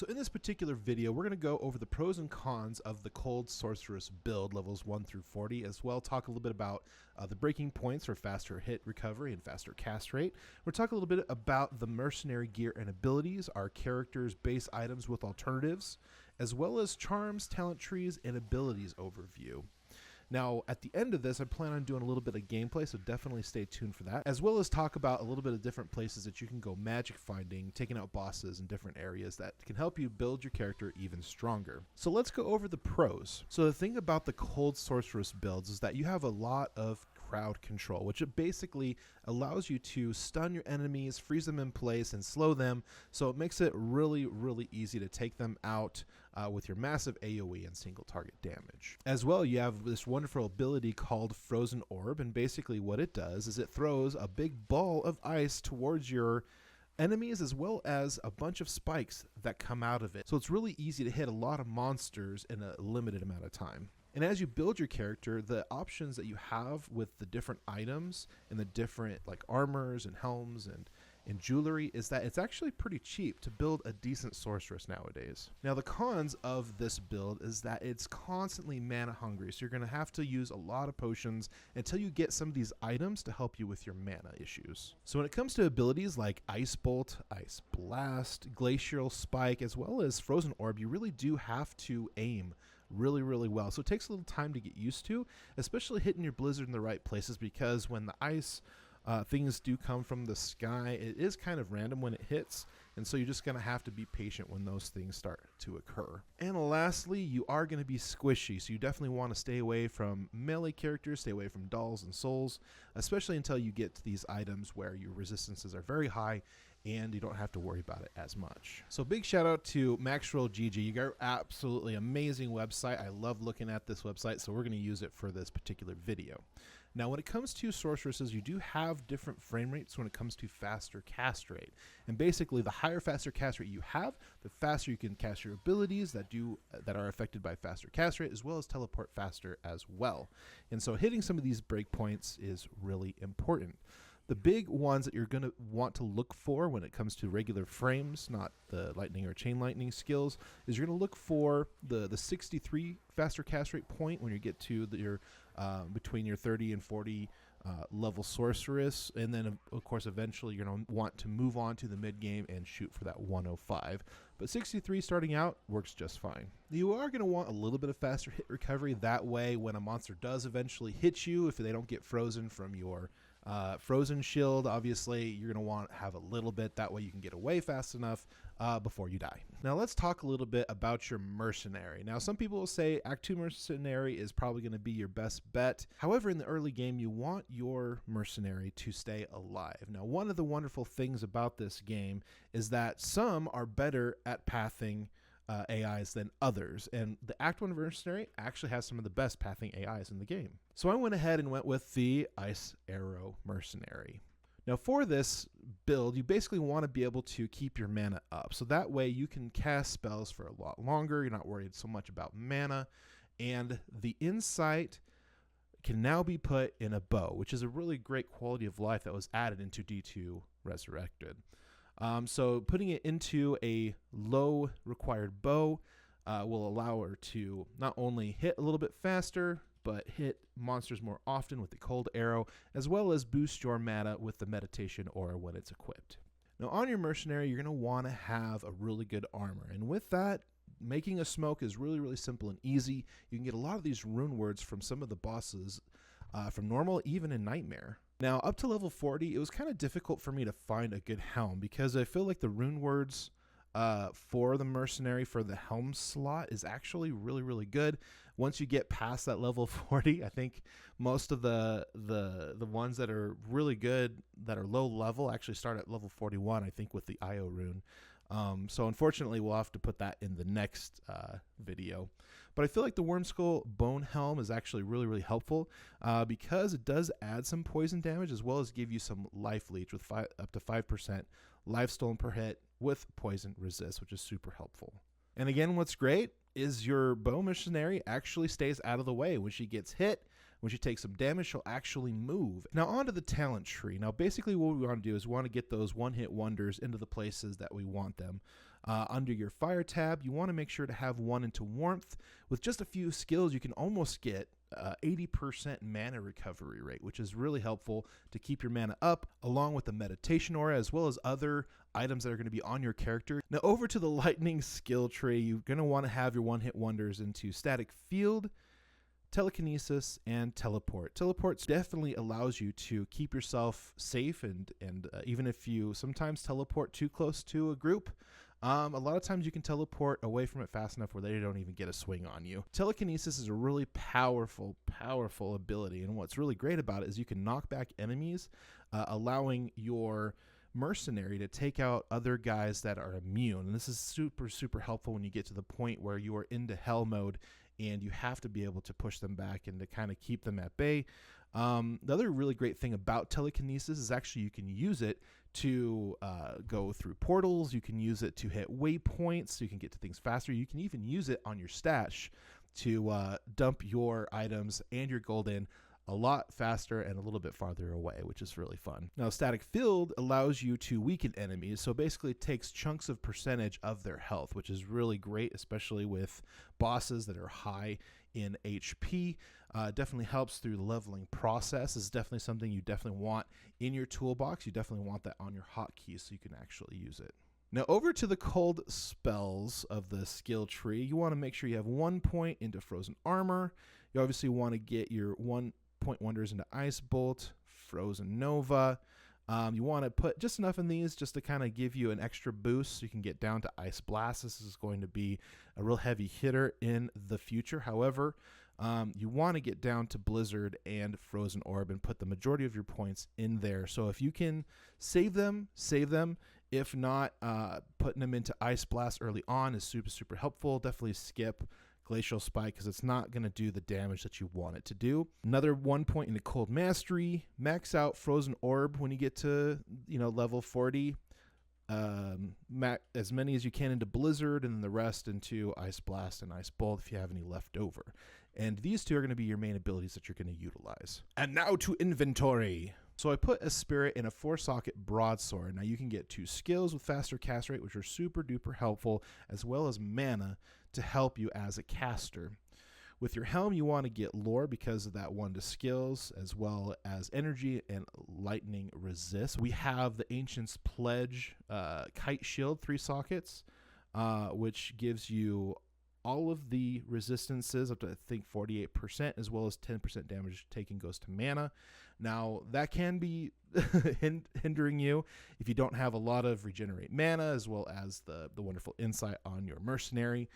So in this particular video, we're going to go over the pros and cons of the Cold Sorceress build, levels 1 through 40, as well talk a little bit about the breaking points for faster hit recovery and faster cast rate. We'll talk a little bit about the mercenary gear and abilities, our characters' base items with alternatives, as well as charms, talent trees, and abilities overview. Now, at the end of this, I plan on doing a little bit of gameplay, so definitely stay tuned for that, as well as talk about a little bit of different places that you can go magic finding, taking out bosses in different areas that can help you build your character even stronger. So let's go over the pros. So the thing about the Cold Sorceress builds is that you have a lot of crowd control, which it basically allows you to stun your enemies, freeze them in place, and slow them, so it makes it really, really easy to take them out with your massive AoE and single target damage. As well, you have this wonderful ability called Frozen Orb, and basically what it does is it throws a big ball of ice towards your enemies as well as a bunch of spikes that come out of it. So it's really easy to hit a lot of monsters in a limited amount of time. And as you build your character, the options that you have with the different items and the different like armors and helms and jewelry is that it's actually pretty cheap to build a decent sorceress nowadays. Now the cons of this build is that it's constantly mana hungry, so you're going to have to use a lot of potions until you get some of these items to help you with your mana issues. So when it comes to abilities like Ice Bolt, Ice Blast, Glacial Spike, as well as Frozen Orb, you really do have to aim really, really well. So it takes a little time to get used to, especially hitting your blizzard in the right places, because when the ice things do come from the sky, it is kind of random when it hits, and so you're just going to have to be patient when those things start to occur. And lastly, you are going to be squishy, so you definitely want to stay away from melee characters, stay away from dolls and souls, especially until you get to these items where your resistances are very high and you don't have to worry about it as much. So big shout out to MaxRollGG. You got absolutely amazing website. I love looking at this website, so we're going to use it for this particular video. Now, when it comes to sorceresses, you do have different frame rates when it comes to faster cast rate. And basically, the higher faster cast rate you have, the faster you can cast your abilities that are affected by faster cast rate, as well as teleport faster as well. And so hitting some of these breakpoints is really important. The big ones that you're going to want to look for when it comes to regular frames, not the lightning or chain lightning skills, is you're going to look for the 63 faster cast rate point when you get to your between your 30 and 40 level sorceress, and then of course eventually you're going to want to move on to the mid game and shoot for that 105. But 63 starting out works just fine. You are going to want a little bit of faster hit recovery, that way when a monster does eventually hit you, if they don't get frozen from your frozen shield, obviously you're going to want to have a little bit, that way you can get away fast enough before you die. Now let's talk a little bit about your mercenary. Now some people will say Act 2 mercenary is probably going to be your best bet. However, in the early game you want your mercenary to stay alive. Now one of the wonderful things about this game is that some are better at pathing AIs than others, and the Act 1 mercenary actually has some of the best pathing AIs in the game. So I went ahead and went with the Ice Arrow mercenary. Now for this build, you basically want to be able to keep your mana up, so that way you can cast spells for a lot longer. You're not worried so much about mana, and the insight can now be put in a bow, which is a really great quality of life that was added into D2 Resurrected. So putting it into a low required bow will allow her to not only hit a little bit faster, but hit monsters more often with the cold arrow, as well as boost your mana with the meditation aura when it's equipped. Now on your mercenary, you're going to want to have a really good armor, and with that, making a smoke is really, really simple and easy. You can get a lot of these rune words from some of the bosses from normal, even in Nightmare. Now, up to level 40, it was kind of difficult for me to find a good helm, because I feel like the rune words for the mercenary for the helm slot is actually really, really good. Once you get past that level 40, I think most of the ones that are really good, that are low level, actually start at level 41, I think, with the IO rune. So unfortunately, we'll have to put that in the next video. But I feel like the Wormskull Bone Helm is actually really, really helpful because it does add some poison damage, as well as give you some life leech with up to 5% life stolen per hit with poison resist, which is super helpful. And again, what's great is your bow mercenary actually stays out of the way. When she gets hit, when she takes some damage, she'll actually move. Now onto the talent tree. Now basically what we want to do is we want to get those one-hit wonders into the places that we want them. Under your fire tab, you want to make sure to have one into warmth. With just a few skills, you can almost get 80% mana recovery rate, which is really helpful to keep your mana up, along with the meditation aura, as well as other items that are going to be on your character. Now over to the lightning skill tree, you're going to want to have your one-hit wonders into static field, telekinesis, and teleport. Teleport definitely allows you to keep yourself safe, and even if you sometimes teleport too close to a group, a lot of times you can teleport away from it fast enough where they don't even get a swing on you. Telekinesis is a really powerful ability, and what's really great about it is you can knock back enemies, allowing your mercenary to take out other guys that are immune. And this is super helpful when you get to the point where you are into hell mode and you have to be able to push them back and to kind of keep them at bay. The other really great thing about telekinesis is actually you can use it to go through portals. You can use it to hit waypoints so you can get to things faster. You can even use it on your stash to dump your items and your gold in a lot faster and a little bit farther away, which is really fun. Now, static field allows you to weaken enemies, so basically it takes chunks of percentage of their health, which is really great, especially with bosses that are high in HP. Definitely helps through the leveling process. Is definitely something you definitely want in your toolbox. You definitely want that on your hotkeys so you can actually use it. Now over to the cold spells of the skill tree, you want to make sure you have 1 point into frozen armor. You obviously want to get your 1 point wonders into Ice Bolt, Frozen Nova. You want to put just enough in these just to kind of give you an extra boost so you can get down to Ice Blast. This is going to be a real heavy hitter in the future. However, you want to get down to Blizzard and Frozen Orb and put the majority of your points in there. So if you can save them, save them. If not, putting them into Ice Blast early on is super helpful. Definitely skip Glacial Spike because it's not going to do the damage that you want it to do. Another 1 point into Cold Mastery. Max out Frozen Orb when you get to level 40. As many as you can into Blizzard, and then the rest into Ice Blast and Ice Bolt if you have any left over. And these two are going to be your main abilities that you're going to utilize. And now to inventory. So I put a Spirit in a 4-socket broadsword. Now you can get 2 skills with faster cast rate, which are super duper helpful, as well as mana to help you as a caster. With your helm, you want to get lore because of that 1 to skills, as well as energy and lightning resist. We have the Ancient's Pledge kite shield, 3 sockets, which gives you all of the resistances up to, I think, 48%, as well as 10% damage taken goes to mana. Now, that can be hindering you if you don't have a lot of regenerate mana, as well as the wonderful insight on your mercenary.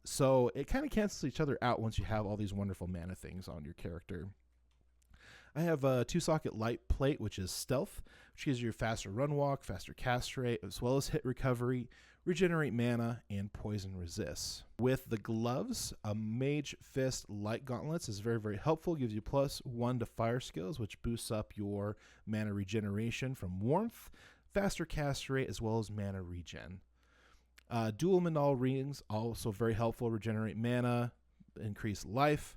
So it kind of cancels each other out once you have all these wonderful mana things on your character. I have a 2-socket light plate, which is stealth, which gives you faster run walk, faster cast rate, as well as hit recovery, regenerate mana, and poison resist. With the gloves, a Mage Fist light gauntlets is very helpful. Gives you +1 to fire skills, which boosts up your mana regeneration from warmth, faster cast rate, as well as mana regen. Dual Mandal rings, also very helpful. Regenerate mana, increase life.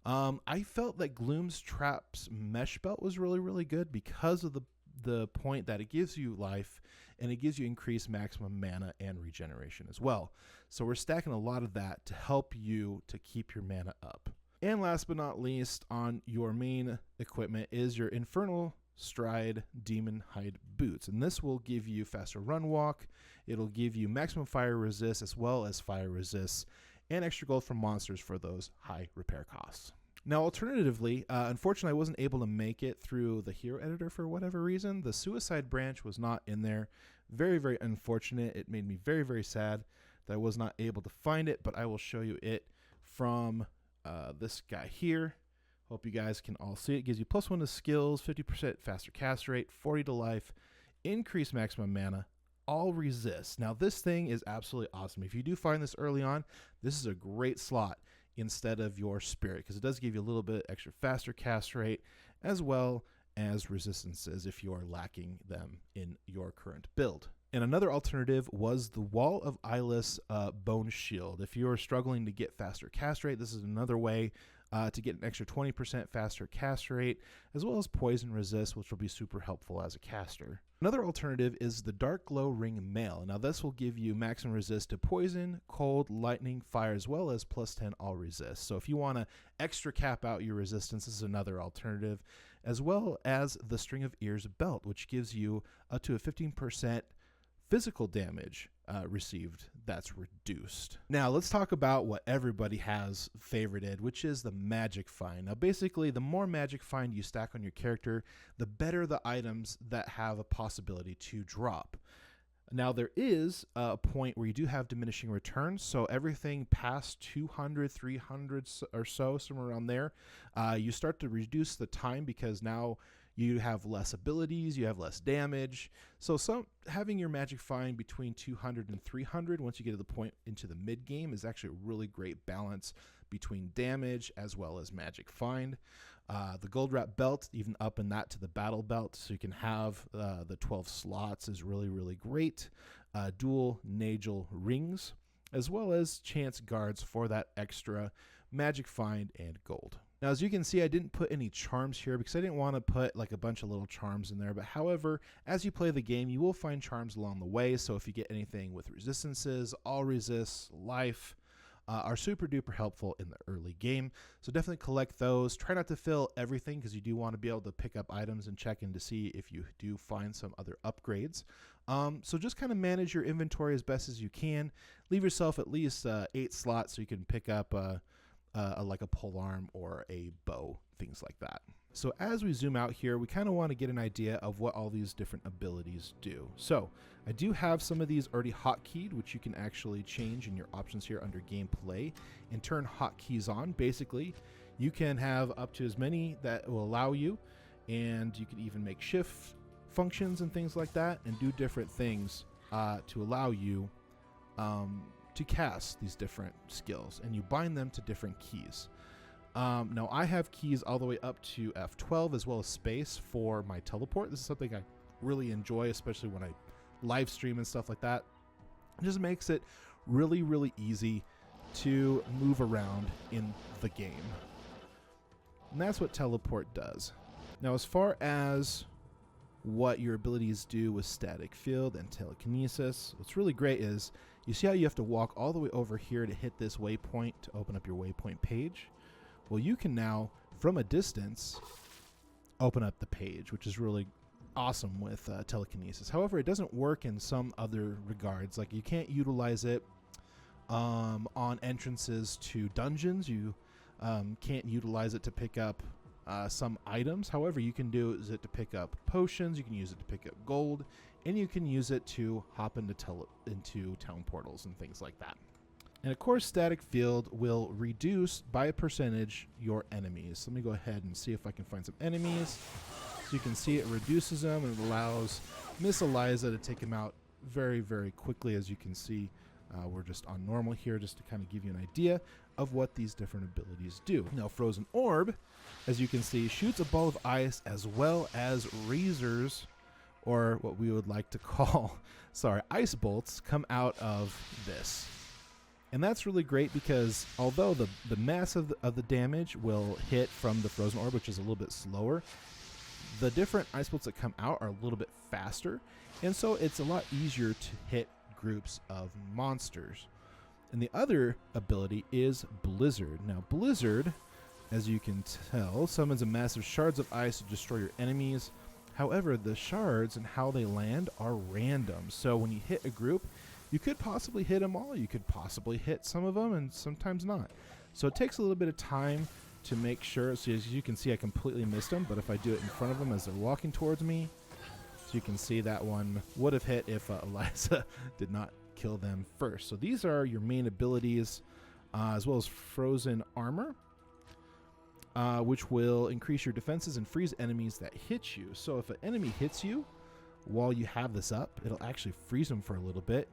I felt that Gloom's Trap's mesh belt was really good because of the point that it gives you life and it gives you increased maximum mana and regeneration as well. So we're stacking a lot of that to help you to keep your mana up. And last but not least, on your main equipment is your Infernal Stride Demon Hide boots, and this will give you faster run walk. It'll give you maximum fire resist as well as fire resist, and extra gold from monsters for those high repair costs. Now, alternatively, unfortunately, I wasn't able to make it through the hero editor for whatever reason. The suicide branch was not in there. Very unfortunate. It made me very sad that I was not able to find it, but I will show you it from this guy here. Hope you guys can all see it. It gives you +1 to skills, 50% faster cast rate, 40 to life, increased maximum mana, all resist. Now, this thing is absolutely awesome. If you do find this early on, this is a great slot instead of your Spirit, because it does give you a little bit extra faster cast rate, as well as resistances if you are lacking them in your current build. And another alternative was the Wall of Eyeless Bone Shield. If you are struggling to get faster cast rate, this is another way to get an extra 20% faster cast rate, as well as poison resist, which will be super helpful as a caster. Another alternative is the Dark Glow Ring Mail. Now this will give you maximum resist to poison, cold, lightning, fire, as well as plus 10 all resist. So if you want to extra cap out your resistance, this is another alternative, as well as the String of Ears Belt, which gives you up to a 15% physical damage received that's reduced. Now let's talk about what everybody has favorited, which is the magic find. Now basically, the more magic find you stack on your character, the better the items that have a possibility to drop. Now there is a point where you do have diminishing returns, so everything past 200, 300 or so, somewhere around there, you start to reduce the time because now you have less abilities, you have less damage. So having your magic find between 200 and 300 once you get to the point into the mid game is actually a really great balance between damage as well as magic find. The gold wrap belt, even up in that to the battle belt, so you can have the 12 slots, is really, really great. Dual Nagel rings, as well as chance guards for that extra magic find and gold. Now, as you can see, I didn't put any charms here because I didn't want to put like a bunch of little charms in there. But however, as you play the game, you will find charms along the way. So if you get anything with resistances, all resists, life, are super duper helpful in the early game. So definitely collect those. Try not to fill everything because you do want to be able to pick up items and check in to see if you do find some other upgrades. So just kind of manage your inventory as best as you can. Leave yourself at least 8 slots so you can pick up like a polearm or a bow, things like that. So as we zoom out here, we kind of want to get an idea of what all these different abilities do. So I do have some of these already hotkeyed, which you can actually change in your options here under gameplay and turn hotkeys on. Basically, you can have up to as many that will allow you, and you can even make shift functions and things like that and do different things to allow you to cast these different skills, and you bind them to different keys. Now I have keys all the way up to F12 as well as space for my teleport. This is something I really enjoy, especially when I live stream and stuff like that. It just makes it really, really easy to move around in the game. And that's what teleport does. Now as far as what your abilities do with static field and telekinesis, what's really great is you see how you have to walk all the way over here to hit this waypoint to open up your waypoint page? Well, you can now, from a distance, open up the page, which is really awesome with telekinesis. However, it doesn't work in some other regards. Like you can't utilize it on entrances to dungeons. You can't utilize it to pick up some items. However, you can use it to pick up potions, you can use it to pick up gold, and you can use it to hop into town portals and things like that. And of course, static field will reduce by a percentage your enemies. Let me go ahead and see if I can find some enemies. So you can see it reduces them, and it allows Miss Eliza to take him out very, very quickly. As you can see, we're just on normal here just to kind of give you an idea of what these different abilities do. Now, Frozen Orb, as you can see, shoots a ball of ice as well as razors, or what we would like to call, ice bolts, come out of this. And that's really great because although the mass of the damage will hit from the Frozen Orb, which is a little bit slower, the different ice bolts that come out are a little bit faster, and so it's a lot easier to hit groups of monsters. And the other ability is Blizzard. Now Blizzard, as you can tell, summons a massive shards of ice to destroy your enemies. However, the shards and how they land are random. So when you hit a group, you could possibly hit them all. You could possibly hit some of them and sometimes not. So it takes a little bit of time to make sure. So as you can see, I completely missed them. But if I do it in front of them as they're walking towards me, so you can see that one would have hit if Eliza did not kill them first. So these are your main abilities, as well as Frozen Armor, which will increase your defenses and freeze enemies that hit you. So if an enemy hits you while you have this up, it'll actually freeze them for a little bit,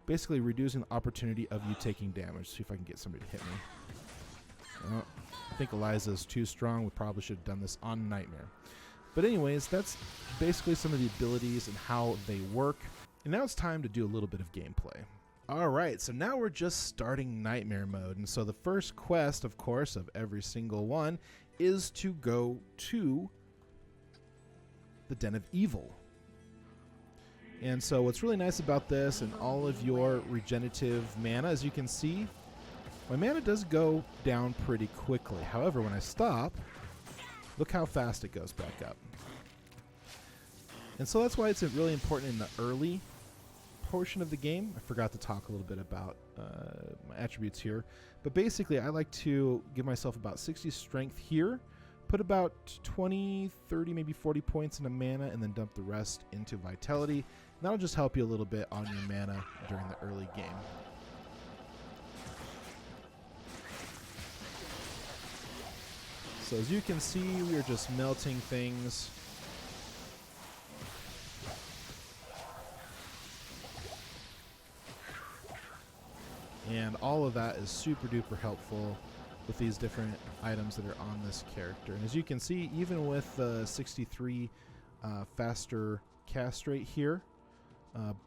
basically reducing the opportunity of you taking damage. See if I can get somebody to hit me. I think Eliza's too strong. We probably should have done this on Nightmare. But anyways, that's basically some of the abilities and how they work. And now it's time to do a little bit of gameplay. All right, so now we're just starting Nightmare mode. And so the first quest, of course, of every single one is to go to the Den of Evil. And so what's really nice about this and all of your regenerative mana, as you can see, my mana does go down pretty quickly. However, when I stop, look how fast it goes back up. And so that's why it's really important in the early portion of the game. I forgot to talk a little bit about my attributes here. But basically, I like to give myself about 60 strength here, put about 20, 30, maybe 40 points into mana, and then dump the rest into vitality. And that'll just help you a little bit on your mana during the early game. So as you can see, we are just melting things. And all of that is super duper helpful with these different items that are on this character. And as you can see, even with the 63 faster cast rate here,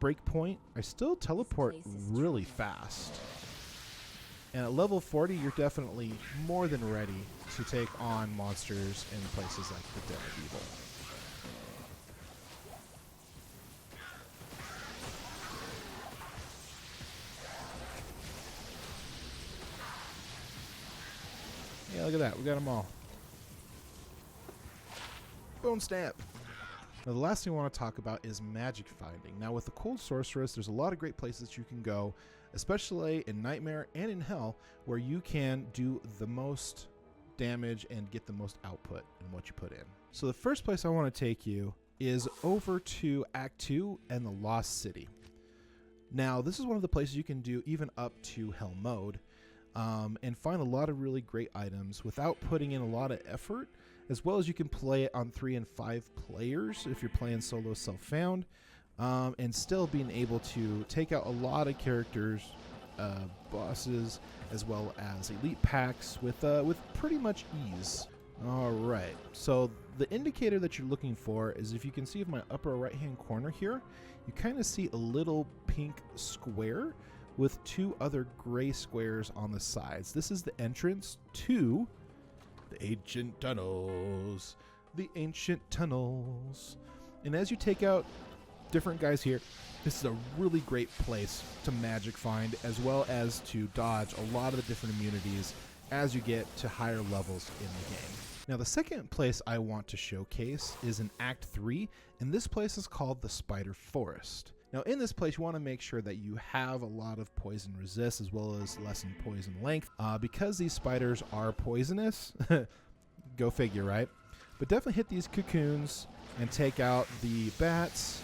breakpoint, I still teleport really fast. And at level 40, you're definitely more than ready to take on monsters in places like the Den of Evil. Yeah, look at that. We got them all. Bone stamp. Now, the last thing I want to talk about is magic finding. Now, with the Cold Sorceress, there's a lot of great places you can go, especially in Nightmare and in Hell, where you can do the most damage and get the most output in what you put in. So the first place I want to take you is over to Act 2 and the Lost City. Now, this is one of the places you can do even up to Hell mode. And find a lot of really great items without putting in a lot of effort, as well as you can play it on 3 and 5 players if you're playing solo self-found, and still being able to take out a lot of characters, bosses, as well as elite packs with pretty much ease. All right, so the indicator that you're looking for is, if you can see in my upper right-hand corner here, you kind of see a little pink square with 2 other gray squares on the sides. This is the entrance to the ancient tunnels. The ancient tunnels. And as you take out different guys here, this is a really great place to magic find, as well as to dodge a lot of the different immunities as you get to higher levels in the game. Now, the second place I want to showcase is in Act 3, and this place is called the Spider Forest. Now, in this place, you want to make sure that you have a lot of poison resist, as well as lessen poison length, because these spiders are poisonous. Go figure, right? But definitely hit these cocoons and take out the bats,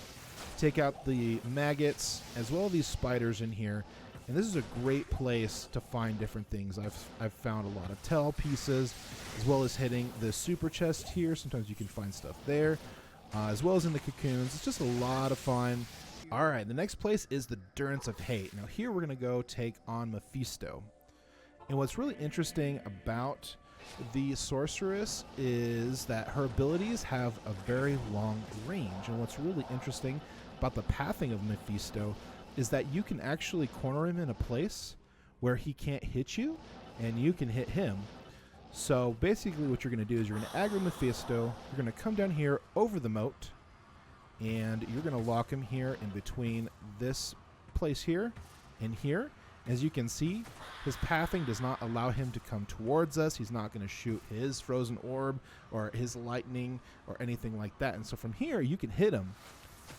take out the maggots, as well as these spiders in here. And this is a great place to find different things. I've found a lot of tell pieces, as well as hitting the super chest here. Sometimes you can find stuff there, as well as in the cocoons. It's just a lot of fun. All right, the next place is the Durance of Hate. Now here we're going to go take on Mephisto. And what's really interesting about the Sorceress is that her abilities have a very long range. And what's really interesting about the pathing of Mephisto is that you can actually corner him in a place where he can't hit you, and you can hit him. So basically what you're going to do is you're going to aggro Mephisto, you're going to come down here over the moat, and you're going to lock him here in between this place here and here. As you can see, his pathing does not allow him to come towards us. He's not going to shoot his frozen orb or his lightning or anything like that. And so from here, you can hit him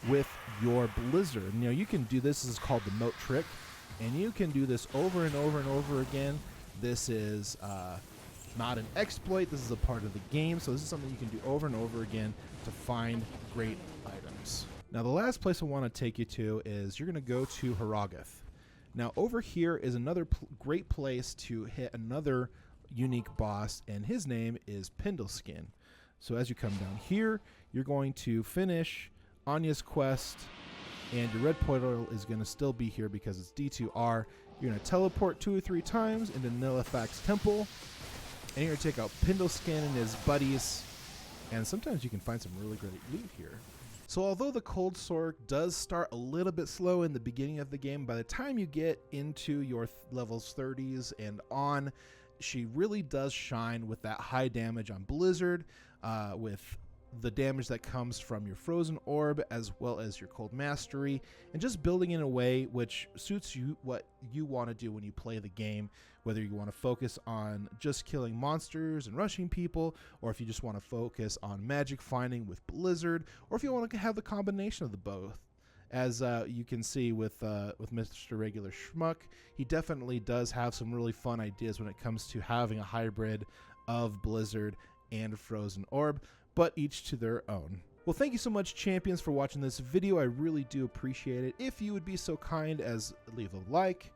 with your blizzard. You know, you can do this. This is called the moat trick, and you can do this over and over and over again. This is not an exploit. This is a part of the game. So this is something you can do over and over again to find great items. Now, the last place I want to take you to is you're going to go to Harrogath. Now, over here is another great place to hit another unique boss, and his name is Pindleskin. So as you come down here, you're going to finish Anya's quest, and your red portal is going to still be here because it's D2R. You're going to teleport 2 or 3 times into Nilafak's temple, and you're going to take out Pindleskin and his buddies, and sometimes you can find some really great loot here. So although the Cold Sword does start a little bit slow in the beginning of the game, by the time you get into your levels 30s and on, she really does shine with that high damage on Blizzard, with the damage that comes from your Frozen Orb as well as your Cold Mastery, and just building in a way which suits you, what you want to do when you play the game, whether you want to focus on just killing monsters and rushing people, or if you just want to focus on magic finding with Blizzard, or if you want to have the combination of the both. As you can see with Mr. Regular Schmuck, he definitely does have some really fun ideas when it comes to having a hybrid of Blizzard and Frozen Orb, but each to their own. Well, thank you so much, champions, for watching this video. I really do appreciate it. If you would be so kind as leave a like,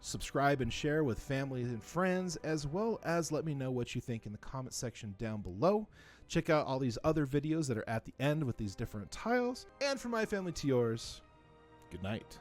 subscribe, and share with family and friends, as well as let me know what you think in the comment section down below. Check out all these other videos that are at the end with these different tiles. And from my family to yours, good night.